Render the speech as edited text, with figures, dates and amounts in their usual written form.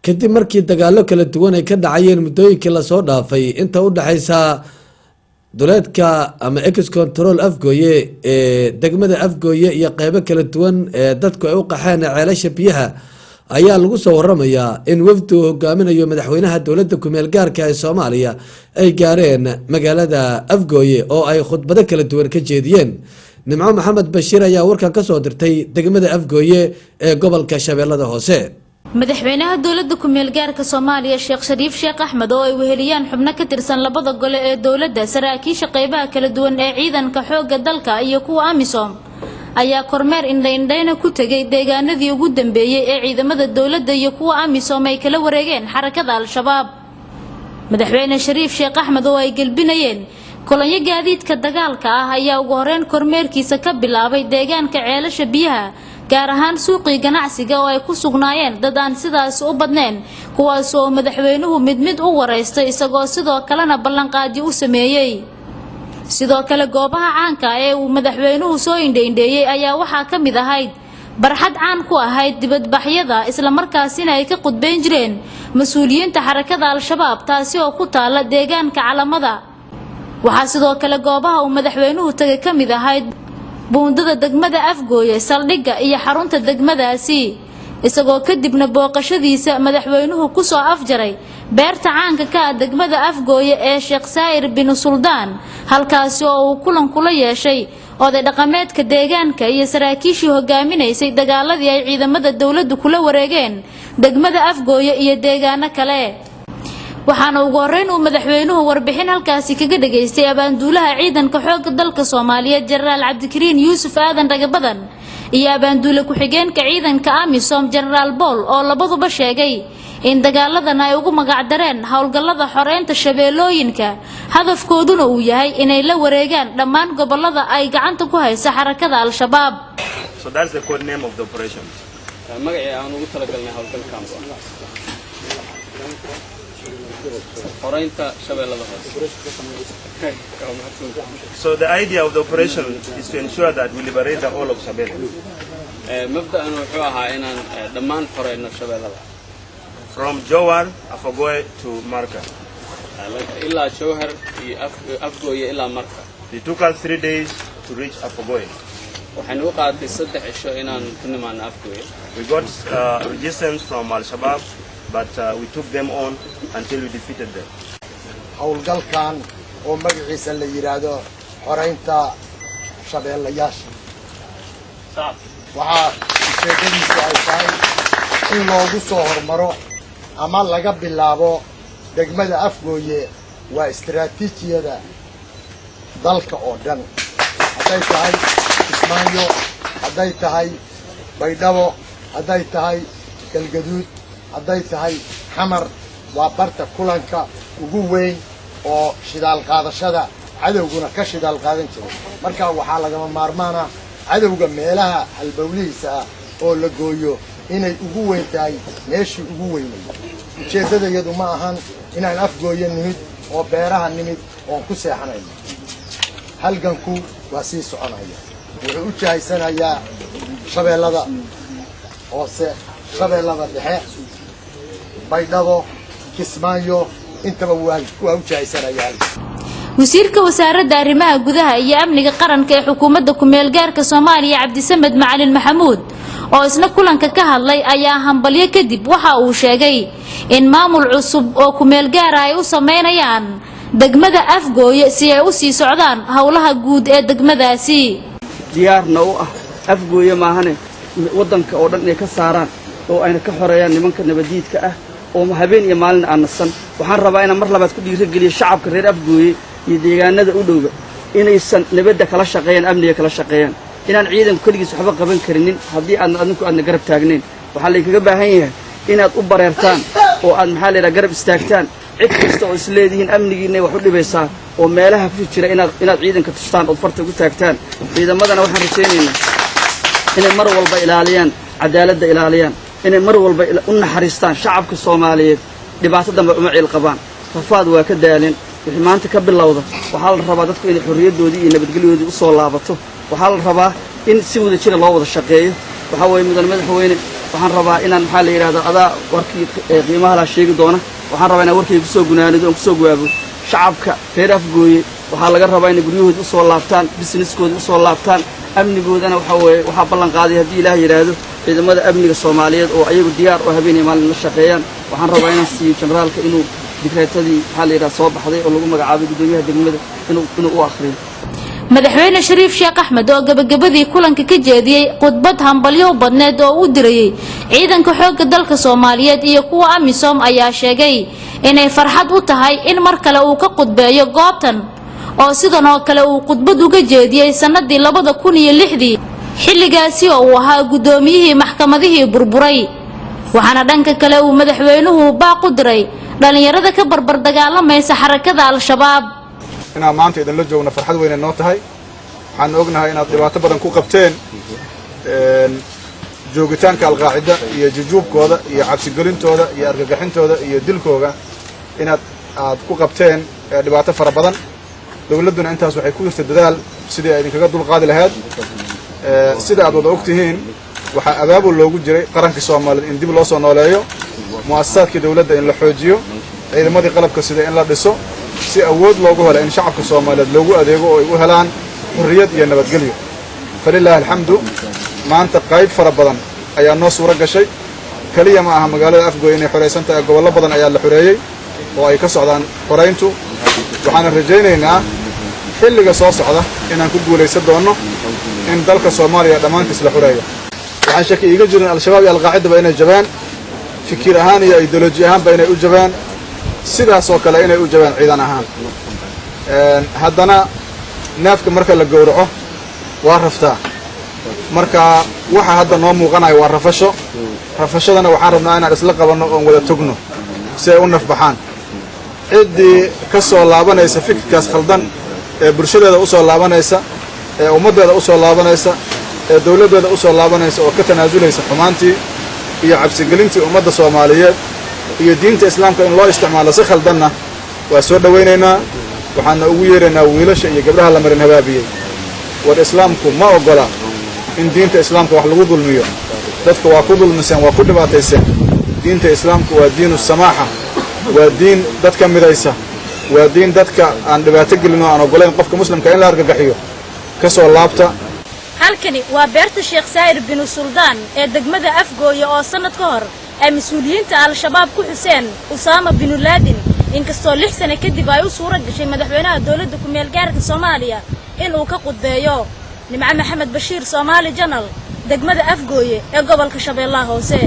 kadib markii dagaalo kala duwan ay ka dhacayeen muddooyinkii lasoo dhaafay inta u dhaxaysa duleedka ama ex control afgooye ee degmada afgooye iyo qaybo kala duwan ee dadku ay u qaxeen ceelasha biyaha ayaa lagu soo waramayaa in wafdi uu hogaaminayo madaxweynaha dowladda ku-meel gaarka ee Soomaaliya ay gaareen magaalada afgooye oo ay khudbado kala duwan ka jeediyeen. Nimco Maxamed Bashiir ayaa warkan ka soo dirtay degmada afgooye ee gobolka Shabeellada Hoose. madaxweynaha dowladda ku-meel gaarka Soomaaliya Sheekh Shariif Sheekh Axmed oo ay weheliyaan xubno ka tirsan labada gole ee dowladda saraakiisha qaybaha kala duwan ee ciidanka xoogga dalka iyo kuwa AMISOM ayaa kormeer indhaindhayna ku tagay deegaanadii ugu dambeeyay ee ciidamada dowladda iyo kuwa AMISOM ay kala wareegeen xarakada Al-Shabaab. madaxweyne Shariif Sheekh Axmed oo ay galbinayeen kolonyo gaadiidka dagaalka ah ayaa ugu horeen kormeerkiisa ka bilaabay deegaanka ceelasha biyaha gaar ahaan suuqii ganacsiga oo ay ku sugnaayeen dad aan sidaas u badnayn kuwaas oo madaxweynuhu mid u wareystay isagoo sidoo kalena ballanqaadi u sameeyay. sidoo kale goobaha caanka ee uu madaxweynuhu soo indheeyay ayaa waxaa ka mid ahayd barxad caan ku ahayd dibadbaxyada isla markaasina ay ka qudbeyn jireen mas'uuliyiinta xarakada Al-Shabaab taasi oo ku taala deegaanka Calamada. waxaa sidoo kale goobaha uu madaxweynuhu tagay ka mid ahayd buundada degmada afgooye saldhigga iyo xarunta degmadaasi isagoo kadibna booqashadiisa madaxweynuhu ku soo afjaray beerta caanka ka ah degmada afgooye ee Sheekh Saayir bin Suldaan halkaas oo uu kulan kula yeeshay oday dhaqameedka deegaanka iyo saraakiishii hogaaminaysay dagaaladii ay ciidamada dawladdu kula wareegeen degmada afgooye iyo deegaano kale. waxaana ugu horeyn uu madaxweynuhu warbixin halkaasi kaga dhageystay abaanduulaha ciidanka xoogga dalka Soomaaliya Generaal Cabdikariin Yuusuf Aadan Ragabadan iyo abaanduule ku-xigeenka ciidanka AMISOM Generaal Bool oo labaduba sheegay in dagaaladan ay ugu magac dareen howlgallada xoreynta shabeellooyinka hadafkooduna uu yahay inay la wareegaan dhammaan gobolada ay gacanta ku haysa xarakada Al-Shabaab. So that's the code name of the operation. magacii aan ugu talagalnay howlgalkan So the idea of the operation is to ensure that we liberate the whole of Shabelle. From Jowar, Afagoy to Marka. It took us 3 days to reach Afagoy. We got resistance from Al-Shabaab, but we took them on until we defeated them. howlgalkan oo magaciisa la yiraahdo xoreynta shabeellayaasha waxa ujeedadiisu ay tahay in loogu soo hormaro ama laga bilaabo degmada afgooye waa istiraatiijiyada dalka oo dhan haday tahay Kismaayo haday tahay Baydhabo haday tahay Galgaduud haday tahay Xamar waa barta kulanka ugu weyn oo shidaal qaadashada cadawguna ka shidaal qaadan jiray marka waxaa laga maarmaana cadawga meelaha halbowlihiisa oo la gooyo inay ugu weyn tahay meeshii ugu weynay ujeedadayadu ma ahan inaan afgooyo nimid oo beeraha nimid oo ku seexanayno halganku waa sii soconaya wuxuu u jahaysanayaa shabeellada hoose shabeellada dhexe Baydhabo Kismaayo intaba waa u jahaysanayaa. wasiirka wasaaradda arrimaha gudaha iyo amniga qaranka ee xukuumadda ku-meel gaarka Soomaaliya Cabdisamed Macalin Maxamuud oo isna kulanka ka hadlay ayaa hambalyo kadib waxa uu sheegay in maamul cusub oo ku-meel gaar ay u sameynayaan degmada afgooye si ay u sii socdaan howlaha guud ee degmadaasi. diyaarna u ah afgooye maahane wadanka oo dhan ay ka saaraan oo ayna ka xoreeyaan nimanka nabadiidka ah oo habeen iyo maalin aan nasan waxaan rabaa inaan mar labaad ku dhiirigeliyo shacabka reer afgooye iyo deegaanada u dhowba inaysan nabadda kala shaqeeyaan amniga kala shaqeeyaan inaan ciidanku kaligiis waxba qaban karinin haddii aadna garab taagnayn waxaa laykaga baahan yahay inaad u bareertaan oo aad garab istaagtaan cid kasta oo isleedihiin amnigiina wax u dhibaysaa oo meelaha ku jira inaad ciidanka tustaan oo farta ku taagtaan ciidamadana waxaan rajaynaynaa inay mar walba ilaaliyaan cadaaladda ilaaliyaan inay mar walba u naxariistaan shacabka Soomaaliyeed dhibaato dambe uma ciil qabaan rafaad waa ka daalin wixii maanta ka bilowda waxaa la rabaa dadku inay xorriyadoodii iyo nabadgelyoodii u soo laabato waxaa la rabaa in si wada jira loo wada shaqeeyo waxa way mudan madaxweyne waxaan rabaa inaan maxaa la yidhahdo adaa warkii qiimaha la sheegi doona waxaan rabaa inaan warkayga kusoo gunaanido oon kusoo gaabo shacabka reer Afgooye waxaa laga rabaa inay guryahooda usoo laabtaan businesskooda usoo laabtaan amnigoodana waxaa ballan qaaday haddii Ilaahay yiraahdo ciidamada amniga Soomaaliyeed oo ayagu diyaar oo habeenay maalin la shaqeeyaan waxaan rabaa inaan siiyo generaalka inuu dikreetadii maxaa la yiraahdo soo baxday oo lagu magacaabay gudoomiyaha degmada inuu u akhriyo madaxweyne Shariif Sheekh Axmed oo gabagabadii kulanka ka jeediyay khudbad hambalyo badneed oo uu dirayay ciidanka xoogga dalka Soomaaliyeed iyo kuwa AMISOM ayaa sheegay inay farxad u tahay in mar kale uu ka khudbeeyo goobtan oo sidan oo kale uu khudbad uga jeediyay sanadii 2006 xilligaasi oo uu ahaa gudoomiyihii maxkamadihii burburay waxaana dhanka kale uu madaxweynuhu baaq u diray dhalinyarada ka barbar dagaalamaysa xarakada al-shabaab inaan maanta idin la joogno farxad weyn noo tahay waxaan ognahay inaad dhibaato badan ku qabteen joogitaanka al-qaacida iyo jujuubkooda iyo cabsigelintooda iyo argagaxintooda iyo dilkooda inaad ku qabteen dhibaato fara badan dawladuna intaas waxay ku jirtay dadaal sidii ay idinkaga dulqaadi lahayd sida aad wada ogtihiin waxaa abaabul loogu jiray qaranka Soomaaliyeed in dib loo soo nooleeyo muassasaadkii dawladda in la xoojiyo ciidamadii qalabka sida in la dhiso si awood loogu helo in shacabka Soomaaliyeed loogu adeego oo ay u helaan xurriyad iyo nabadgelyo falillahi alhamdu maanta qayb fara badan ayaa noo suura gashay kaliya ma aha magaalada Afgooye inay xoreysan tahay gobollo badan ayaa la xoreeyay oo ay ka socdaan xoreyntu waxaan rajaynaynaa xilliga soo socda inaan ku guuleysan doono in dalka Soomaaliya dhamaantiis la xoreeyo waxaan shaki iga jirin al-shabaab iyo al-qaacida inay jabaan fikir ahaan iyo ideology ahaan inay u jabaan sidaas oo kale inay u jabaan ciidan ahaan haddana neefka marka la gowraco waa raftaa marka waxa hadda noo muuqanayo waa rafashadana waxaan rabnaa inaan isla qabanno oo wada togno si ay u nafbaxaan ciddii ka soo laabanaysa fikirkaas khaldan ee bulshadeeda u soo laabanaysa ee ummadeeda u soo laabanaysa ee dawladeeda u soo laabanaysa oo ka tanaazulaysa xumaantii iyo cabsigelintii ummadda Soomaaliyeed iyo diinta islaamka in loo isticmaalo si khaldanna waa soo dhaweynaynaa waxaana ugu yeeraynaa wiilasha iyo gabdhaha la marin habaabiyay war islaamku ma ogola in diinta islaamka wax lagu dulmiyo dadka waa ku dulmiseen waa ku dhibaatayseen diinta islaamku waa diinu samaaxa waa diin dadka midaysa waa diin dadka aan dhibaato gelin oo aan ogolayn qofka muslimka in la argagaxiyo ka soo laabta halkani waa beerta Sheekh Saayir bin Suldaan ee degmada Afgooye oo sanad ka hor ay mas'uuliyiinta al-shabaab ku xuseen Usaama bin Laden inkastoo 6 sano kadib ay u suura gashay madaxweynaha dawladda ku meel gaarka Soomaaliya in uu ka qudbeeyo Nimco Maxamed Bashiir Soomaali Channel degmada Afgooye ee gobolka Shabeellaha Hoose.